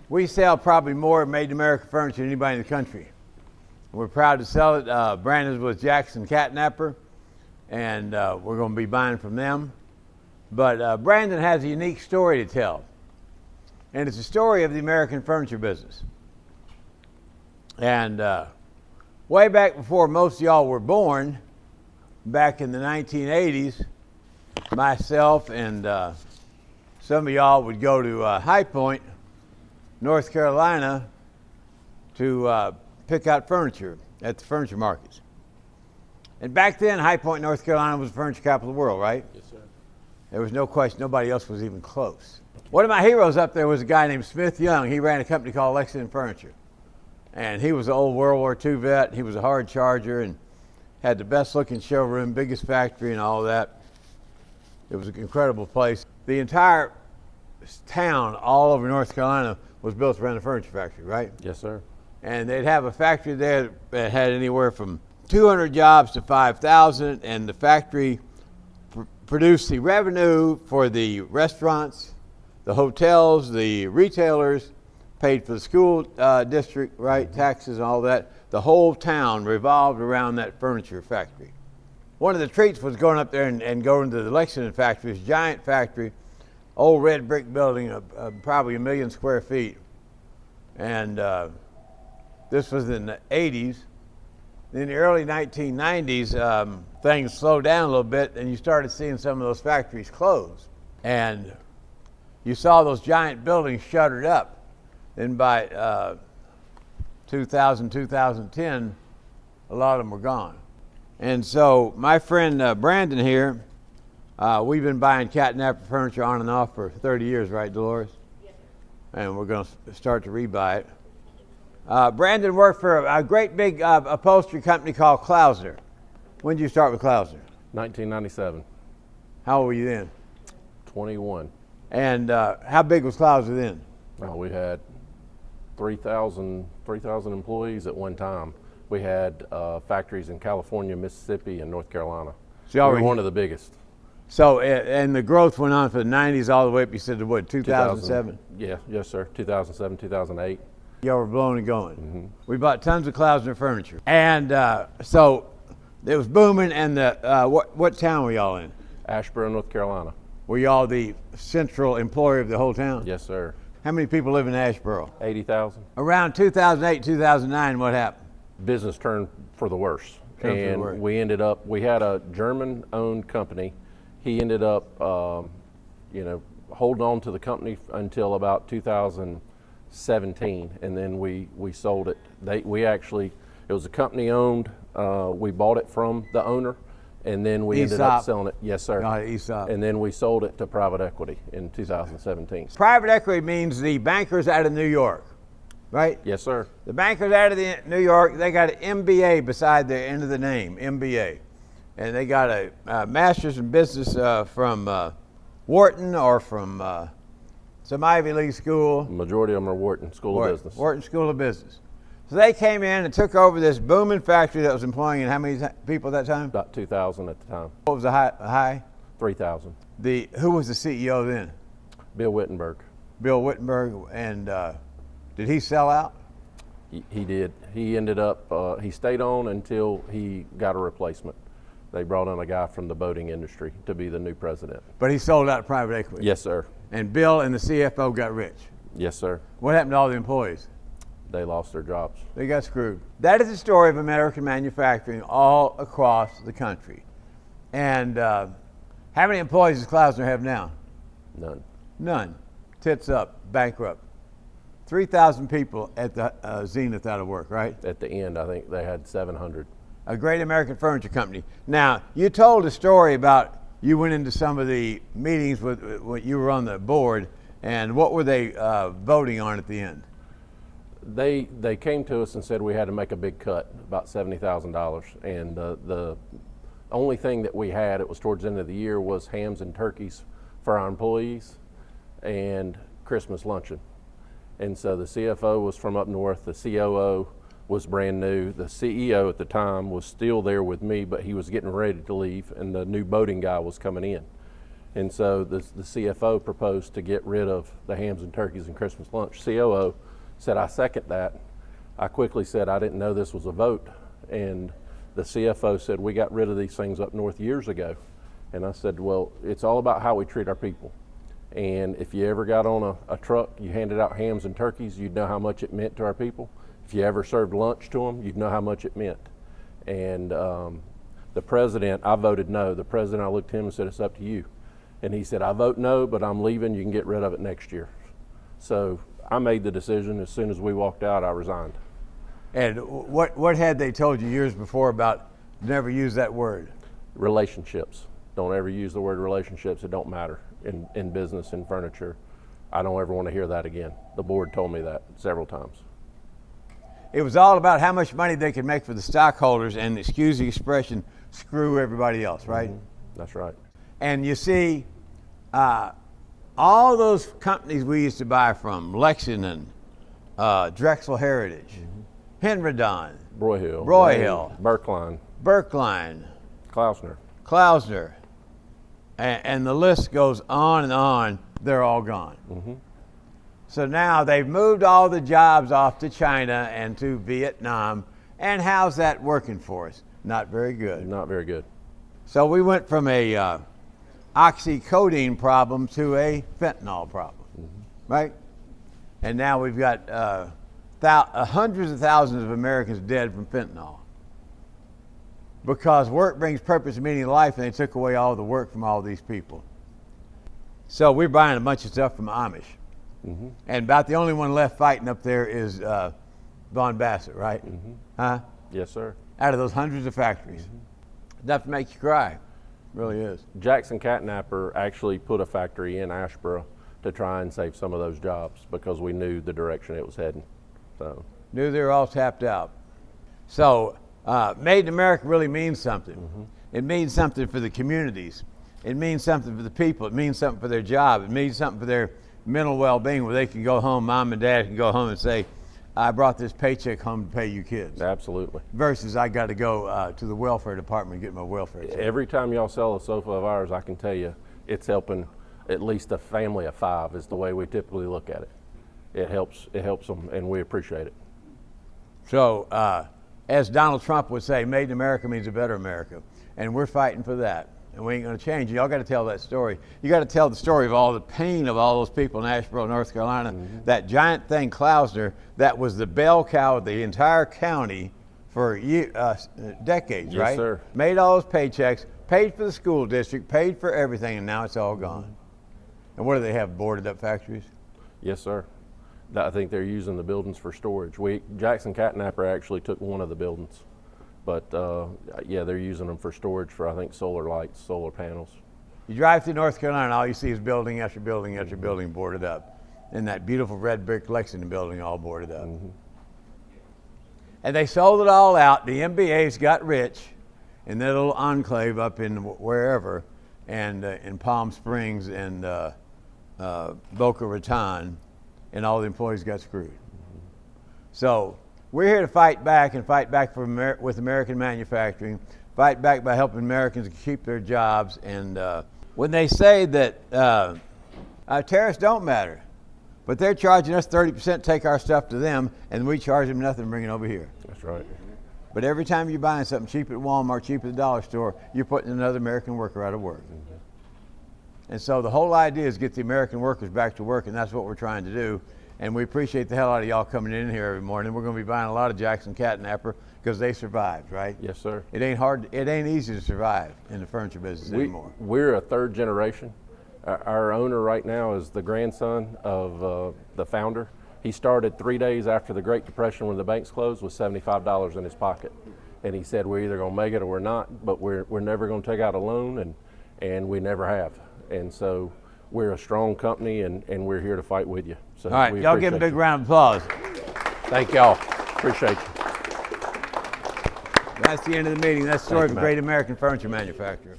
We sell probably more made-in-America furniture than anybody in the country. We're proud to sell it. Brandon's with Jackson Catnapper, and we're going to be buying from them. But Brandon has a unique story to tell, and it's a story of the American furniture business. And way back before most of y'all were born, back in the 1980s, myself and some of y'all would go to High Point, North Carolina, to pick out furniture at the furniture markets. And back then, High Point, North Carolina was the furniture capital of the world, right? Yes, sir. There was no question, nobody else was even close. One of my heroes up there was a guy named Smith Young. He ran a company called Lexington Furniture. And he was an old World War II vet. He was a hard charger and had the best looking showroom, biggest factory and all that. It was an incredible place. The entire town all over North Carolina was built around the furniture factory, right? Yes, sir. And they'd have a factory there that had anywhere from 200 jobs to 5,000, and the factory produced the revenue for the restaurants, the hotels, the retailers, paid for the school district, right, taxes and all that. The whole town revolved around that furniture factory. One of the treats was going up there and going to the Lexington factory, this giant factory, old red brick building of probably 1 million square feet. And this was in the 80s. In the early 1990s, things slowed down a little bit, and you started seeing some of those factories close. And you saw those giant buildings shuttered up. Then by 2000, 2010, a lot of them were gone. And so my friend Brandon here, we've been buying Catnapper furniture on and off for 30 years, right, Dolores? Yes. And we're going to start to rebuy it. Brandon worked for a great big upholstery company called Klausner. When did you start with Klausner? 1997. How old were you then? 21. And how big was Klausner then? We had 3,000 employees at one time. We had factories in California, Mississippi, and North Carolina. So we were one of the biggest. So, and the growth went on for the 90s all the way up, you said, to what, 2007? Yeah, yes, sir, 2007, 2008. Y'all were blowing and going. Mm-hmm. We bought tons of Klausner furniture. And so it was booming, and what town were y'all in? Asheboro, North Carolina. Were y'all the central employer of the whole town? Yes, sir. How many people live in Asheboro? 80,000. Around 2008, 2009, what happened? Business turned for the worse. We ended up, we had a German-owned company. He ended up, holding on to the company until about 2017, and then we sold it. It was a company owned. We bought it from the owner, and then we ended up selling it. Yes, sir. ESOP. And then we sold it to private equity in 2017. Private equity means the bankers out of New York, right? Yes, sir. The bankers out of New York, they got an MBA beside the end of the name, MBA. And they got a master's in business from Wharton or from some Ivy League school. The majority of them are Wharton School of Business. Wharton School of Business. So they came in and took over this booming factory that was employing how many people at that time? About 2,000 at the time. What was the high? 3,000. Who was the CEO then? Bill Wittenberg. Bill Wittenberg, and did he sell out? He did. He ended up, he stayed on until he got a replacement. They brought in a guy from the boating industry to be the new president. But he sold out to private equity? Yes, sir. And Bill and the CFO got rich? Yes, sir. What happened to all the employees? They lost their jobs. They got screwed. That is the story of American manufacturing all across the country. And how many employees does Klausner have now? None. None. Tits up, bankrupt. 3,000 people at the zenith out of work, right? At the end, I think they had 700. A great American furniture company. Now, you told a story about you went into some of the meetings when you were on the board, and what were they voting on at the end? They came to us and said we had to make a big cut, about $70,000, and the only thing that we had, it was towards the end of the year, was hams and turkeys for our employees and Christmas luncheon. And so the CFO was from up north, the COO was brand new, the CEO at the time was still there with me, but he was getting ready to leave, and the new boating guy was coming in. And so the CFO proposed to get rid of the hams and turkeys and Christmas lunch. COO said, I second that. I quickly said, I didn't know this was a vote. And the CFO said, we got rid of these things up north years ago. And I said, well, it's all about how we treat our people. And if you ever got on a truck, you handed out hams and turkeys, you'd know how much it meant to our people. If you ever served lunch to them, you'd know how much it meant. And the president, I voted no. The president, I looked at him and said, it's up to you. And he said, I vote no, but I'm leaving. You can get rid of it next year. So I made the decision. As soon as we walked out, I resigned. And what had they told you years before about never use that word? Relationships. Don't ever use the word relationships. It don't matter in business, in furniture. I don't ever want to hear that again. The board told me that several times. It was all about how much money they could make for the stockholders and, excuse the expression, screw everybody else, right? Mm-hmm. That's right. And you see, all those companies we used to buy from, Lexington, Drexel Heritage, Henredon, Broyhill, Berkline, Klausner. and the list goes on and on. They're all gone. Mm-hmm. So now they've moved all the jobs off to China and to Vietnam. And how's that working for us? Not very good. Not very good. So we went from a oxycodone problem to a fentanyl problem, right? And now we've got hundreds of thousands of Americans dead from fentanyl because work brings purpose and meaning in life, and they took away all the work from all these people. So we're buying a bunch of stuff from Amish. Mm-hmm. And about the only one left fighting up there is Von Bassett, right? Mm-hmm. Huh? Yes, sir. Out of those hundreds of factories. Mm-hmm. Enough to make you cry. Really is. Jackson Catnapper actually put a factory in Asheboro to try and save some of those jobs because we knew the direction it was heading. So knew they were all tapped out. So Made in America really means something. Mm-hmm. It means something for the communities. It means something for the people. It means something for their job. It means something for their mental well-being where they can go home, mom and dad can go home and say, I brought this paycheck home to pay you kids. Absolutely. Versus I got to go to the welfare department and get my welfare check. Every time y'all sell a sofa of ours, I can tell you it's helping at least a family of 5 is the way we typically look at it. It helps them, and we appreciate it. So as Donald Trump would say, made in America means a better America. And we're fighting for that. And we ain't going to change it. Y'all got to tell that story. You got to tell the story of all the pain of all those people in Asheboro, North Carolina. Mm-hmm. That giant thing, Klausner, that was the bell cow of the entire county for decades, yes, right? Yes, sir. Made all those paychecks, paid for the school district, paid for everything, and now it's all gone. And what do they have, boarded up factories? Yes, sir. I think they're using the buildings for storage. Jackson Catnapper actually took one of the buildings. But yeah, they're using them for storage for, I think, solar lights, solar panels. You drive through North Carolina, all you see is building after building after building boarded up. And that beautiful red brick Lexington building all boarded up. Mm-hmm. And they sold it all out. The MBAs got rich in their little enclave up in wherever, and in Palm Springs and Boca Raton, and all the employees got screwed. Mm-hmm. So we're here to fight back and fight back with American manufacturing, fight back by helping Americans keep their jobs. And when they say that tariffs don't matter, but they're charging us 30% to take our stuff to them, and we charge them nothing to bring it over here. That's right. But every time you're buying something cheap at Walmart, cheap at the dollar store, you're putting another American worker out of work. Mm-hmm. And so the whole idea is get the American workers back to work, and that's what we're trying to do. And we appreciate the hell out of y'all coming in here every morning. We're going to be buying a lot of Jackson Catnapper because they survived, right? Yes, sir. It ain't easy to survive in the furniture business anymore. We're a third generation. Our owner right now is the grandson of the founder. He started 3 days after the Great Depression when the banks closed with $75 in his pocket. And he said, we're either going to make it or we're not, but we're never going to take out a loan, and we never have. And so we're a strong company, and we're here to fight with you. So all right, y'all give a big round of applause. Thank y'all. Appreciate you. That's the end of the meeting. That's the story of a great American furniture manufacturer.